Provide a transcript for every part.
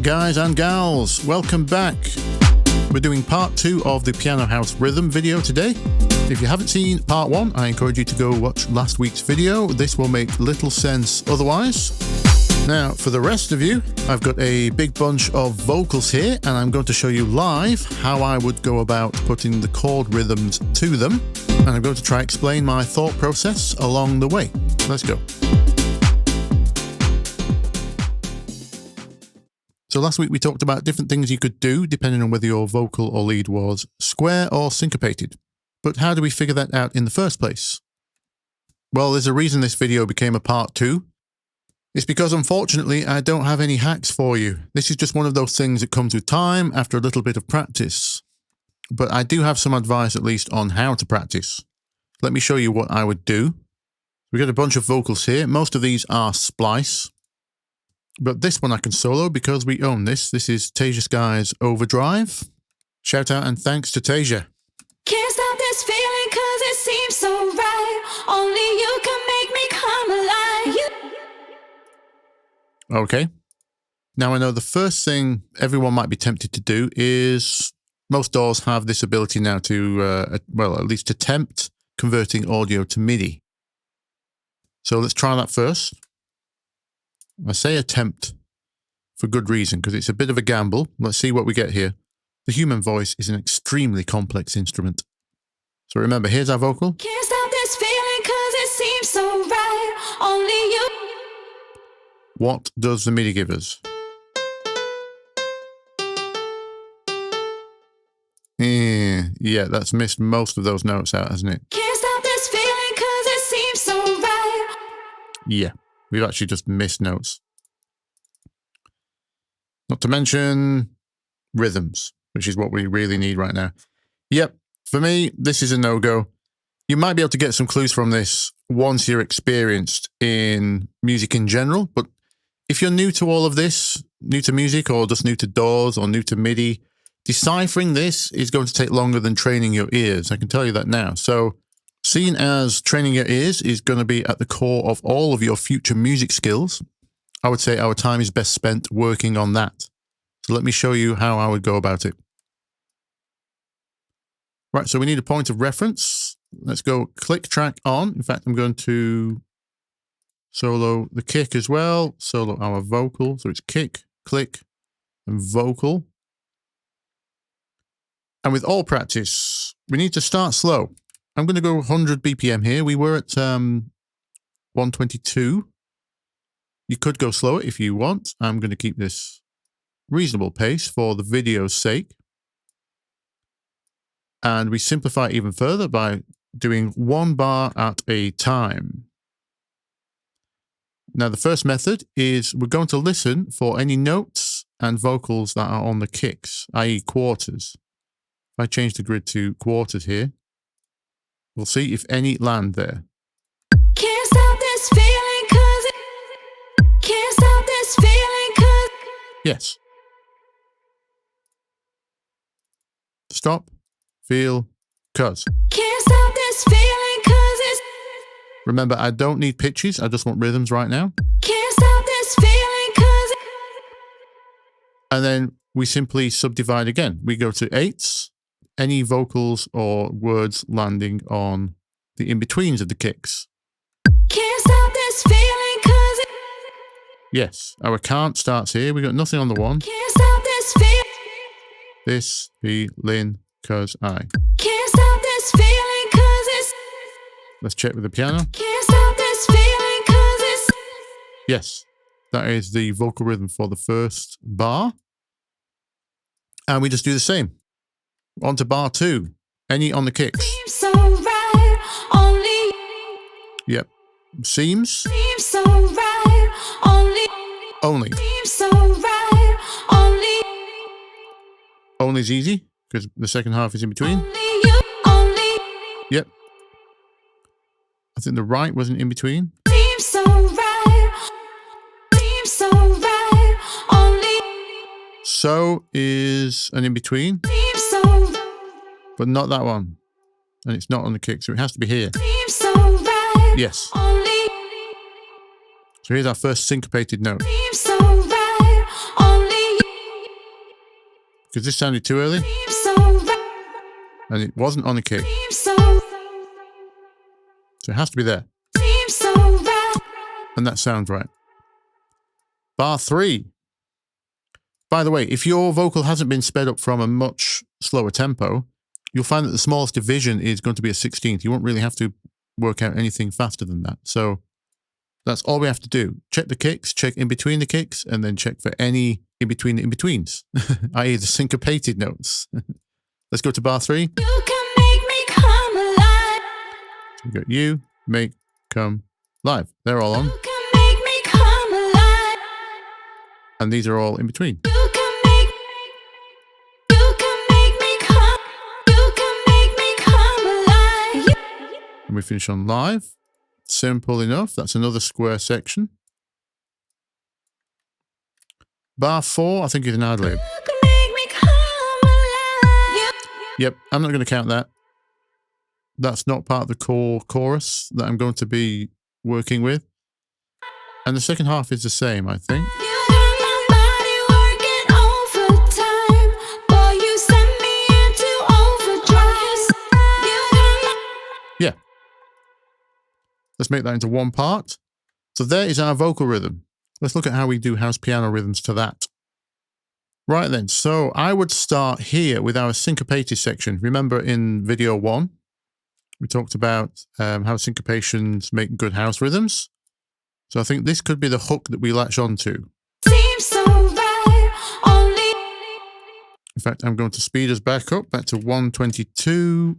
guys and gals, welcome back. We're doing part 2 of the Piano House Rhythm video today. If you haven't seen part 1, I encourage you to go watch last week's video. This will make little sense otherwise. Now, for the rest of you, I've got a big bunch of vocals here, and I'm going to show you live how I would go about putting the chord rhythms to them. And I'm going to try to explain my thought process along the way. Let's go. So last week we talked about different things you could do depending on whether your vocal or lead was square or syncopated. But how do we figure that out in the first place? Well, there's a reason this video became a part 2. It's because unfortunately I don't have any hacks for you. This is just one of those things that comes with time after a little bit of practice. But I do have some advice at least on how to practice. Let me show you what I would do. We've got a bunch of vocals here. Most of these are splice. But this one I can solo because we own this. This is Tasia Sky's Overdrive. Shout out and thanks to Tasia. Can't stop this feeling cause it seems so right. Only you can make me come alive. Okay. Now I know the first thing everyone might be tempted to do is most DAWs have this ability now to, well, at least attempt converting audio to MIDI. So let's try that first. I say attempt for good reason, because it's a bit of a gamble. Let's see what we get here. The human voice is an extremely complex instrument. So remember, here's our vocal. Can't stop this feeling cause it seems so right. Only you. What does the MIDI give us? Yeah, that's missed most of those notes out, hasn't it? Can't stop this feeling cause it seems so right. Yeah. We've actually just missed notes. Not to mention rhythms, which is what we really need right now. Yep, for me, this is a no-go. You might be able to get some clues from this once you're experienced in music in general, but if you're new to all of this, new to music or just new to DAWs or new to MIDI, deciphering this is going to take longer than training your ears. I can tell you that now. So, seeing as training your ears is going to be at the core of all of your future music skills, I would say our time is best spent working on that. So let me show you how I would go about it. Right, so we need a point of reference. Let's go click track on. In fact, I'm going to solo the kick as well, solo our vocal. So it's kick, click, and vocal. And with all practice, we need to start slow. I'm going to go 100 BPM here. We were at 122. You could go slower if you want. I'm going to keep this reasonable pace for the video's sake. And we simplify it even further by doing one bar at a time. Now, the first method is we're going to listen for any notes and vocals that are on the kicks, i.e. quarters. If I change the grid to quarters here, we'll see if any land there. Can't stop this feeling cause it. Can't stop this feeling cause. Yes. Stop, feel, cuz. Can't stop this feeling cause it's. Remember, I don't need pitches, I just want rhythms right now. Can't stop this feeling cause it. And then we simply subdivide again. We go to eighths, any vocals or words landing on the in-betweens of the kicks. Can't stop this feeling cause it. Yes, our can't starts here. We got nothing on the one. Can't stop this feeling. This, feeling, cuz I. Can't stop this feeling cause it's. Let's check with the piano. Can't stop this feeling cause it's. Yes, that is the vocal rhythm for the first bar. And we just do the same. On to bar 2. Any on the kicks. Seems so right. Only. Yep. Seems. Seems so right. Only. Only. Seems so right. Only. Only is easy because the second half is in between. Only you. Only. Yep. I think the right wasn't in between. Seems so right. Seems so right. Only. So is an in between. Seems so. But not that one. And it's not on the kick, so it has to be here. Seems so right. Yes. Only. So here's our first syncopated note. Seems so right. Only. because this sounded too early. And it wasn't on a kick. So it has to be there. And that sounds right. Bar 3. By the way, if your vocal hasn't been sped up from a much slower tempo, you'll find that the smallest division is going to be a 16th. You won't really have to work out anything faster than that. So that's all we have to do. Check the kicks, check in between the kicks, and then check for any in between the in-betweens, i.e. the syncopated notes. Let's go to bar 3. You can make me come alive. So we got you, make, come, live. They're all on. You can make me come alive. And these are all in between. You can make me come alive. And we finish on live. Simple enough. That's another square section. Bar 4, I think, is an ad lib. You can make me come alive. Yep, I'm not going to count that. That's not part of the core chorus that I'm going to be working with. And the second half is the same, I think. You got my body working overtime. Boy, you send me into overdrive. You got my... Yeah. Let's make that into one part. So there is our vocal rhythm. Let's look at how we do house piano rhythms to that. Right then, so I would start here with our syncopated section. Remember in video 1, we talked about how syncopations make good house rhythms. So I think this could be the hook that we latch onto. Seems so right. Only... In fact, I'm going to speed us back up, back to 122.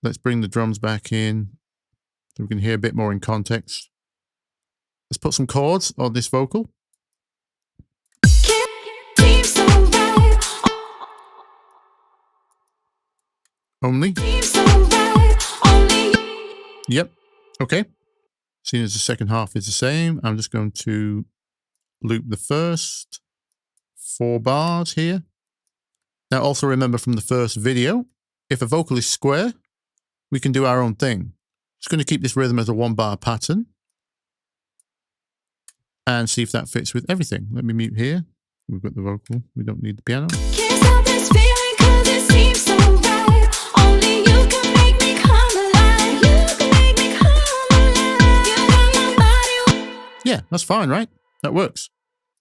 Let's bring the drums back in so we can hear a bit more in context. Let's put some chords on this vocal. Seems so right. Only. Seems so right. Only... Yep. Okay. Seeing as the second half is the same, I'm just going to loop the first 4 bars here. Now also remember from the first video, if a vocal is square, we can do our own thing. Just going to keep this rhythm as a 1-bar pattern and see if that fits with everything. Let me mute here. We've got the vocal. We don't need the piano. Can't stop this feeling 'cause it seems so right. Only you can make me come alive. You can make me come alive. You got my body. Yeah, that's fine, right? That works.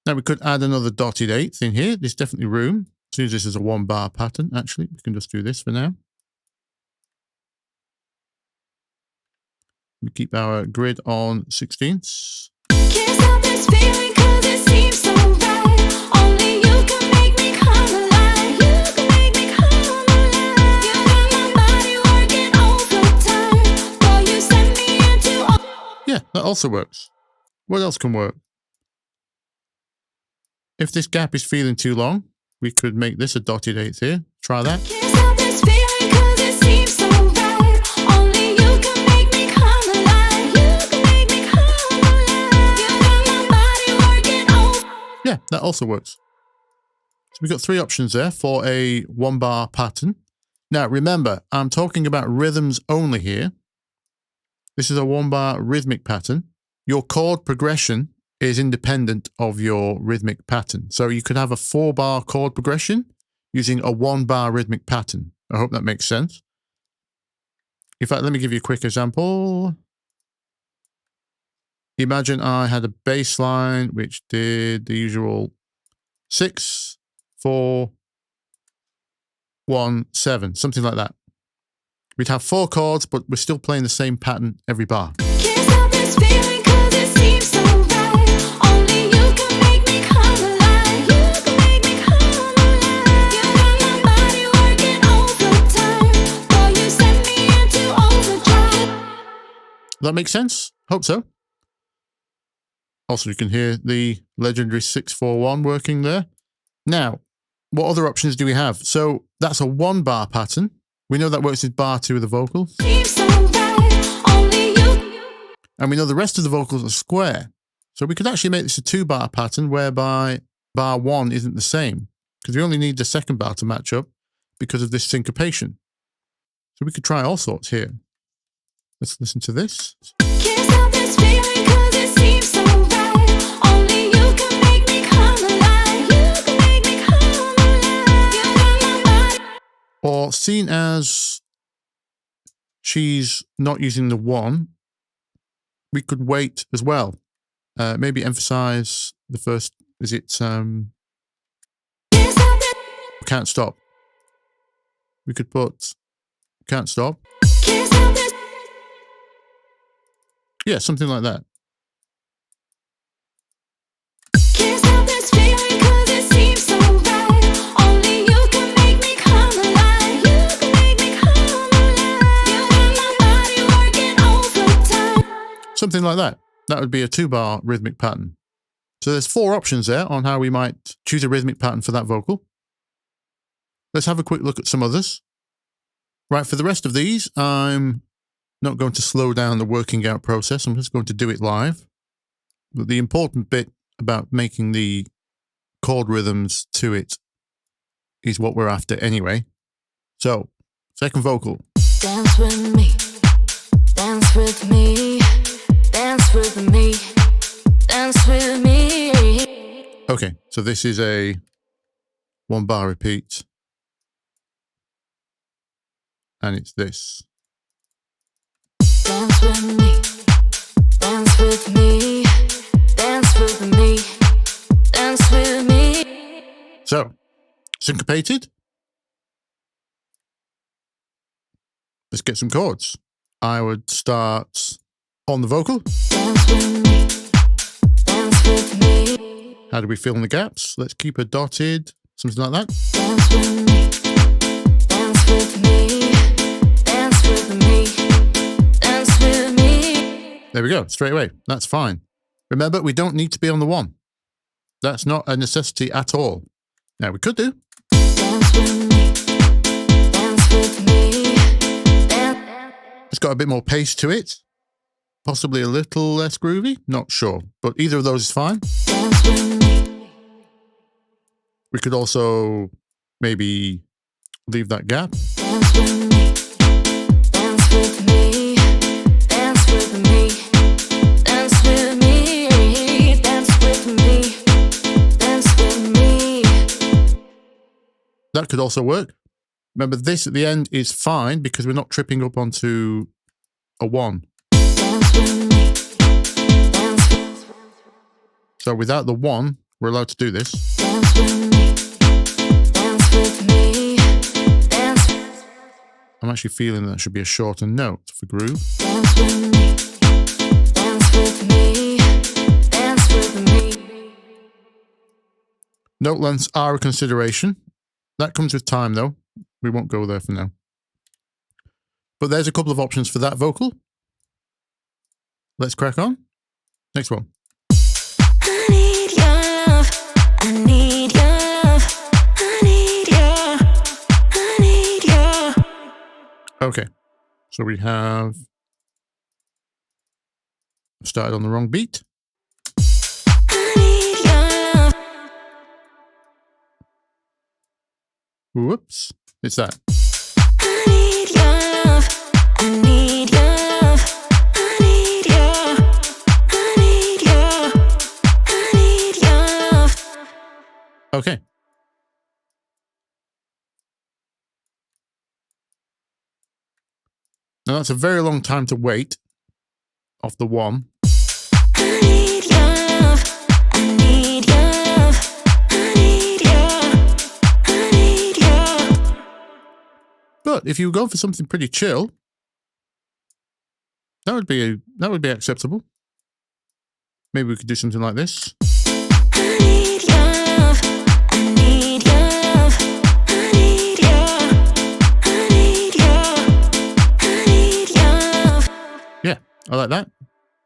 Now we could add another dotted 8th in here. There's definitely room. As soon as this is a 1-bar pattern, actually, we can just do this for now. We keep our grid on 16ths. Can't stop this feeling 'cause it seems so right. Only you can make me come alive. You can make me come alive. You got my body working overtime. Boy, you send me into... Yeah, that also works. What else can work? If this gap is feeling too long, we could make this a dotted 8th here. Try that. Can't stop this feeling 'cause it seems so right. Only you can make me come alive. You can make me come alive. You got my body working over... Yeah, that also works. So we've got 3 options there for a 1-bar pattern. Now remember, I'm talking about rhythms only here. This is a 1-bar rhythmic pattern. Your chord progression is independent of your rhythmic pattern. So you could have a 4-bar chord progression using a 1-bar rhythmic pattern. I hope that makes sense. In fact, let me give you a quick example. Imagine I had a bass line which did the usual 6, 4, 1, 7, something like that. We'd have 4 chords, but we're still playing the same pattern every bar. Can't stop this feeling 'cause it seems so right. Only you can make me come alive. You can make me come alive. You got my body working overtime. Boy, you send me into overdrive. Does that make sense? Hope so. Also, you can hear the legendary 6-4-1 working there. Now, what other options do we have? So that's a 1-bar pattern. We know that works with bar 2 of the vocal. Seems so right. Only you... And we know the rest of the vocals are square. So we could actually make this a 2-bar pattern whereby bar 1 isn't the same, because we only need the second bar to match up because of this syncopation. So we could try all sorts here. Let's listen to this. Can't stop this feeling 'cause it seems so right. Only you can make me come alive. You can make me come alive. Seeing as she's not using the 1, we could wait as well. Maybe emphasize the first, is it can't stop. We could put can't stop. Yeah, something like that. Something like that. That would be a 2-bar rhythmic pattern. So there's 4 options there on how we might choose a rhythmic pattern for that vocal. Let's have a quick look at some others. Right, for the rest of these, I'm not going to slow down the working out process. I'm just going to do it live. But the important bit about making the chord rhythms to it is what we're after anyway. So, second vocal. Dance with me, dance with me, dance with me, dance with me. Okay, so this is a 1-bar repeat. And it's this. Dance with me, dance with me, dance with me, dance with me. So, syncopated. Let's get some chords. I would start on the vocal. Dance with me, dance with me. How do we fill in the gaps? Let's keep it dotted, something like that. Dance with me, dance with me, dance with me, dance with me. There we go, straight away. That's fine. Remember, we don't need to be on the 1. That's not a necessity at all. Now, we could do. Dance with me, dance with me, dance. It's got a bit more pace to it. Possibly a little less groovy. Not sure. But either of those is fine. Dance with me. We could also maybe leave that gap. Dance with me, dance with me, dance with me, dance with me, dance with me, dance with me. That could also work. Remember, this at the end is fine because we're not tripping up onto a 1. Dance with me, dance. So without the 1, we're allowed to do this. Dance with me, dance with me, dance. I'm actually feeling that should be a shorter note for groove. Dance with me, dance with me, dance with me. Note lengths are a consideration. That comes with time though. We won't go there for now. But there's a couple of options for that vocal. Let's crack on. Next one. I need your love, I need your love, I need I need your. Okay, so we have started on the wrong beat. I need your love. Whoops, it's that. I need your love, I need your love, I need I need your love. Okay. Now that's a very long time to wait off the 1. I need your love, I need your love, I need But if you go for something pretty chill, that would be acceptable. Maybe we could do something like this. I need your love, I need your love, I need I need your love. Yeah, I like that.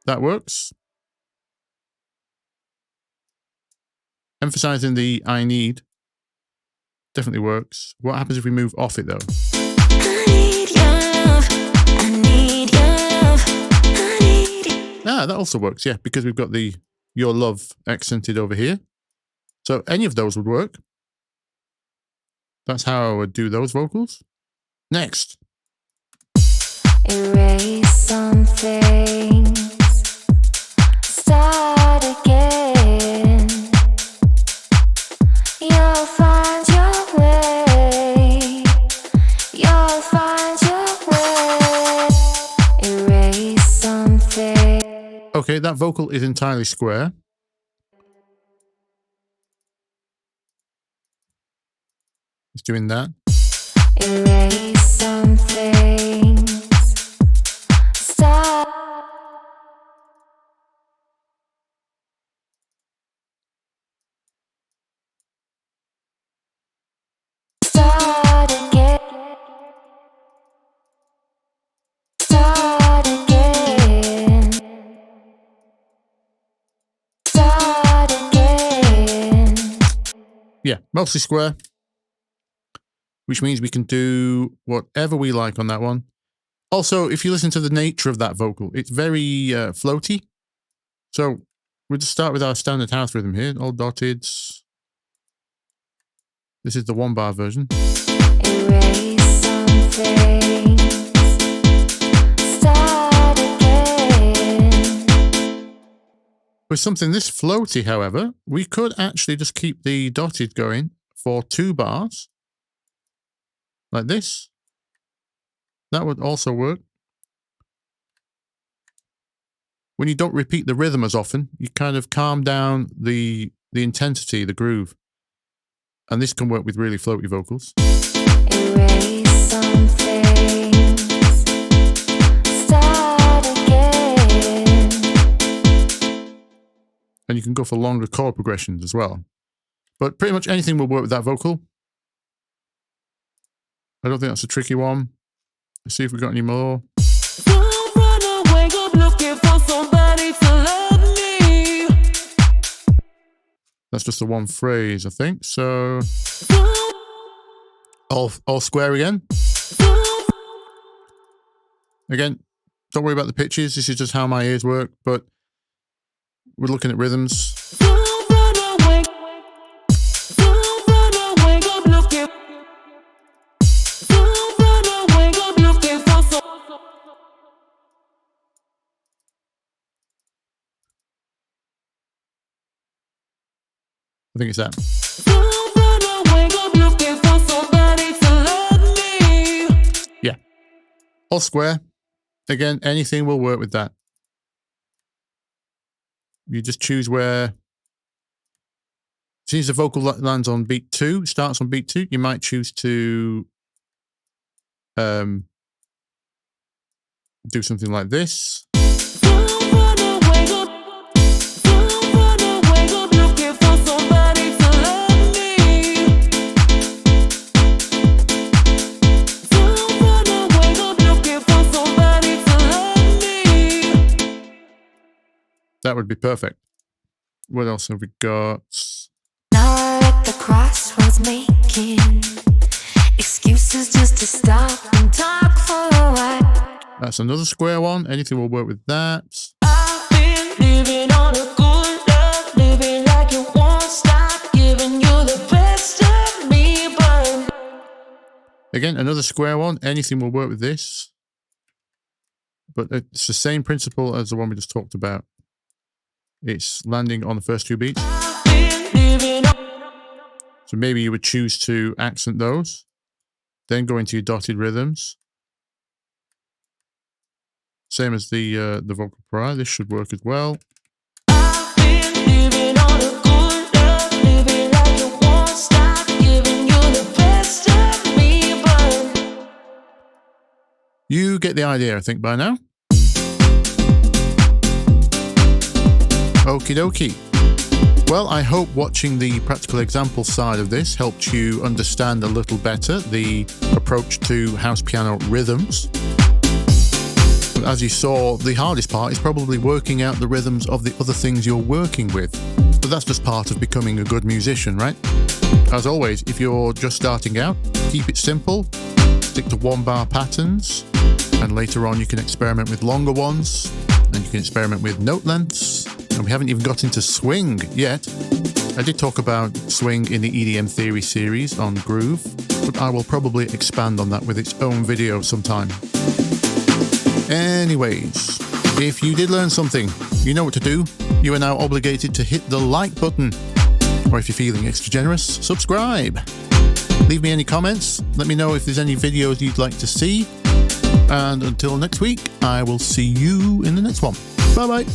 That works. Emphasizing the I need definitely works. What happens if we move off it though? I need your love, I need your love, I need. Ah, that also works, yeah, because we've got the your love accented over here. So any of those would work. That's how I would do those vocals. Next. Erase some things, start again. You'll find your way. You'll that vocal is entirely square. It's doing that. Erase some things. Stop. Start again. Start again. Start again. Yeah, mostly square, which means we can do whatever we like on that one. Also, if you listen to the nature of that vocal, it's very floaty. So we'll just start with our standard house rhythm here, all dotted. This is the 1-bar version. Erase some things. Start again. With something this floaty, however, we could actually just keep the dotted going for 2 bars. Like this. That would also work. When you don't repeat the rhythm as often, you kind of calm down the intensity, the groove. And this can work with really floaty vocals. Erase some things. Start again. And you can go for longer chord progressions as well. But pretty much anything will work with that vocal. I don't think that's a tricky one. Let's see if we've got any more. Don't run away, go looking for somebody to love me. That's just the one phrase, I think. So all square again. Again, don't worry about the pitches. This is just how my ears work, but we're looking at rhythms. Don't run away. Don't run away, go looking. Don't run away, go looking for some. I think it's that. Don't run away, go looking for somebody to love me. Yeah. All square. Again, anything will work with that. You just choose where. Since the vocal lands on beat 2, starts on beat 2, you might choose to do something like this. Don't run away, go. Don't run away, go looking for somebody to love me. Don't run away, go looking for somebody to love me. That would be perfect. What else have we got? Now we're at the crossroads making excuses just to stop and talk for a while. That's another square one. Anything will work with that. I've been living on a good love, living like it won't stop, giving you the best of me, but Again, another square one. Anything will work with this. But it's the same principle as the one we just talked about. It's landing on the first 2 beats. I've been living on. So maybe you would choose to accent those. Then go into your dotted rhythms. Same as the vocal prior. This should work as well. I've been living on a good love, living like it won't stop, giving you the best of me, but You get the idea, I think, by now. Okie dokie. Well, I hope watching the practical example side of this helped you understand a little better the approach to house piano rhythms. But as you saw, the hardest part is probably working out the rhythms of the other things you're working with. But that's just part of becoming a good musician, right? As always, if you're just starting out, keep it simple, stick to 1-bar patterns, and later on you can experiment with longer ones, and you can experiment with note lengths. And we haven't even got into swing yet. I did talk about swing in the EDM Theory series on Groove, but I will probably expand on that with its own video sometime. Anyways, if you did learn something, you know what to do. You are now obligated to hit the like button. Or if you're feeling extra generous, subscribe. Leave me any comments. Let me know if there's any videos you'd like to see. And until next week, I will see you in the next one. Bye-bye.